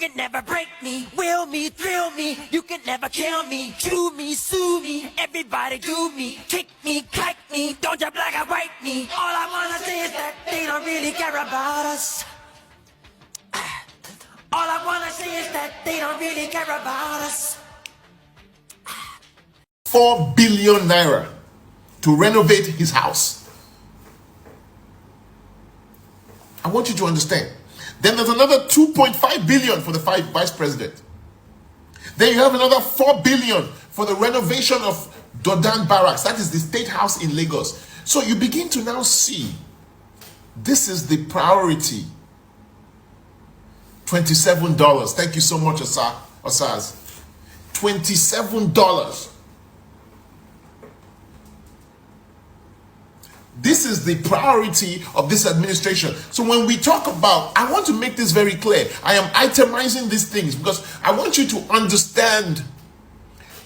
can never break me. Will me, thrill me, you can never kill me. Chew me, sue me, everybody do me. Kick me, kite me, don't you black and white me. All I wanna say is that they don't really care about us. All I wanna say is that they don't really care about us. 4 billion naira to renovate his house. I want you to understand. Then there's another 2.5 billion for the vice president. Then you have another 4 billion for the renovation of Dodan Barracks. That is the state house in Lagos. So you begin to now see this is the priority. $27. Thank you so much, Osaz. $27. This is the priority of this administration. So when we talk about, I want to make this very clear. I am itemizing these things because I want you to understand.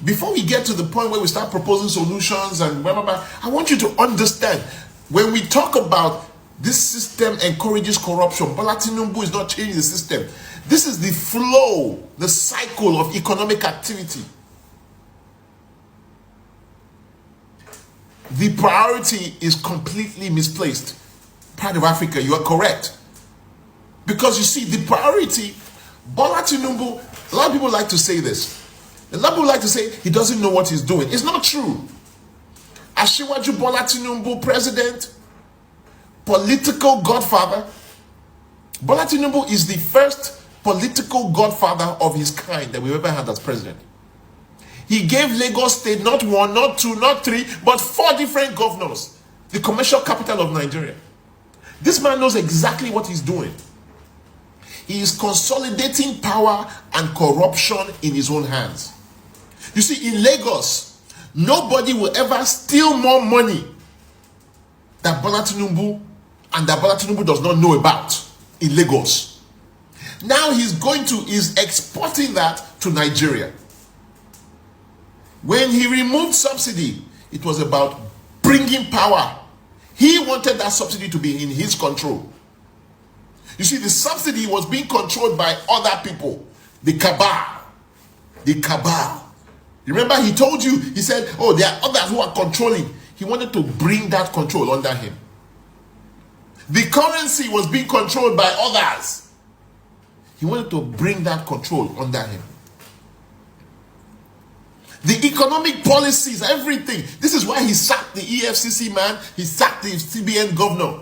Before we get to the point where we start proposing solutions and blah, blah, blah, I want you to understand. When we talk about this system encourages corruption, Bola Tinubu is not changing the system. This is the flow, the cycle of economic activity. The priority is completely misplaced. Part of Africa, you are correct. Because you see, the priority, Bola Tinubu, a lot of people like to say this. A lot of people like to say he doesn't know what he's doing. It's not true. Asiwaju Bola Tinubu, president, political godfather. Bola Tinubu is the first political godfather of his kind that we've ever had as president. He gave Lagos State not 1, not 2, not 3, but 4 different governors, the commercial capital of Nigeria. This man knows exactly what he's doing. He is consolidating power and corruption in his own hands. You see, in Lagos, nobody will ever steal more money than Bola Tinubu, and that Bola Tinubu does not know about in Lagos. Now he's exporting that to Nigeria. When he removed subsidy, it was about bringing power. He wanted that subsidy to be in his control. You see, the subsidy was being controlled by other people. The cabal. The cabal. Remember, he told you, he said, oh, there are others who are controlling. He wanted to bring that control under him. The currency was being controlled by others. He wanted to bring that control under him. The economic policies, everything. This is why he sacked the EFCC man. He sacked the CBN governor.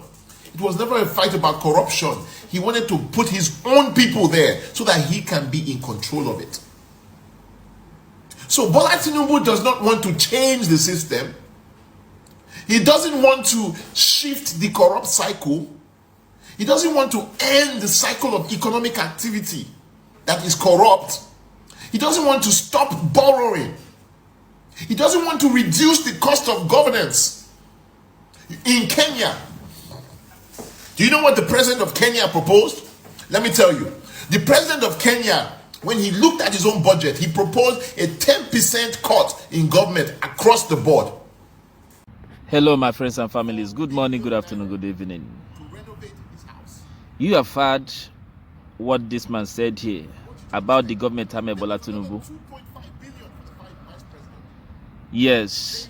It was never a fight about corruption. He wanted to put his own people there so that he can be in control of it. So Bola Tinubu does not want to change the system. He doesn't want to shift the corrupt cycle. He doesn't want to end the cycle of economic activity that is corrupt. He doesn't want to stop borrowing. He doesn't want to reduce the cost of governance. In Kenya, do you know what the president of Kenya proposed? Let me tell you. The president of Kenya, when he looked at his own budget, he proposed a 10% cut in government across the board. Hello, my friends and families. Good morning, good afternoon, good evening. You have heard what this man said here about the government Bola Tinubu. Yes,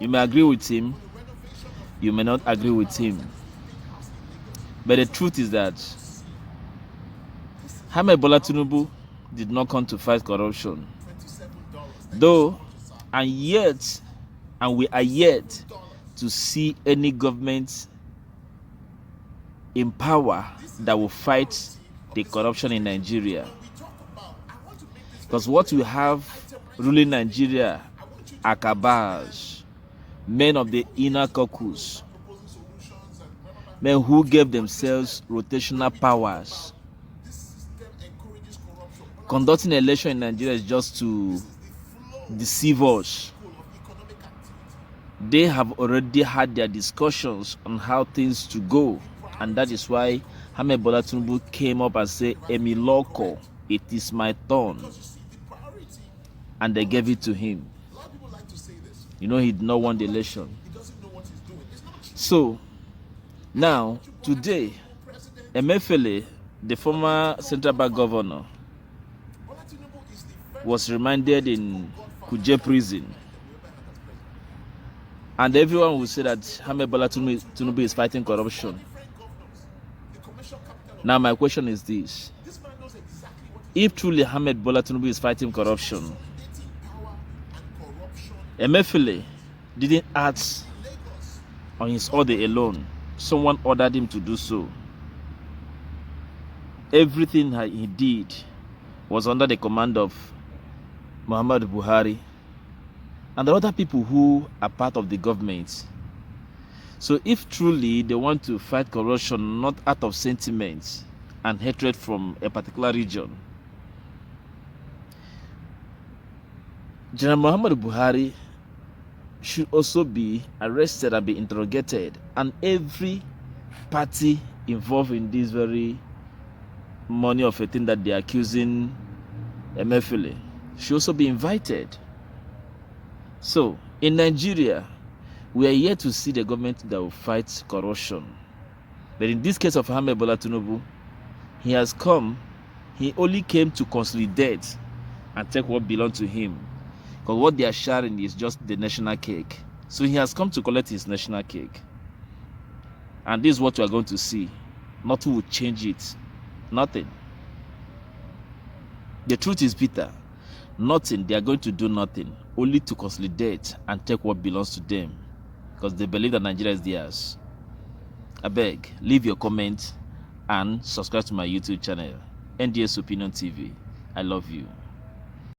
you may agree with him, you may not agree with him. But the truth is that Bola Tinubu did not come to fight corruption. Though, and we are yet to see any government in power that will fight the corruption in Nigeria. Because what we have ruling Nigeria are cabals, men of the inner caucus, men who gave themselves rotational powers. Conducting an election in Nigeria is just to deceive us. They have already had their discussions on how things to go, and that is why Bola Tinubu came up and said, "Emi Loko, it is my turn," and they gave it to him. You know, he did not want the election. So now today, Emefele, the former central bank governor, was remanded in Kuje prison. And everyone will say that Ahmed Bola Tinubu is fighting corruption. Now my question is this. If truly Ahmed Bola Tinubu is fighting corruption, Emefele didn't act on his order alone. Someone ordered him to do so. Everything he did was under the command of Muhammadu Buhari and the other people who are part of the government. So if truly they want to fight corruption not out of sentiment and hatred from a particular region, General Muhammadu Buhari should also be arrested and be interrogated, and every party involved in this very money of a thing that they are accusing Emefele should also be invited. So in Nigeria, we are yet to see the government that will fight corruption. But in this case of Ahmed Bola Tinubu, he only came to consolidate and take what belonged to him. Because what they are sharing is just the national cake. So he has come to collect his national cake. And this is what we are going to see. Nothing will change it. Nothing. The truth is bitter. Nothing. They are going to do nothing. Only to consolidate and take what belongs to them. Because they believe that Nigeria is theirs. I beg, leave your comment and subscribe to my YouTube channel, NDS Opinion TV. I love you.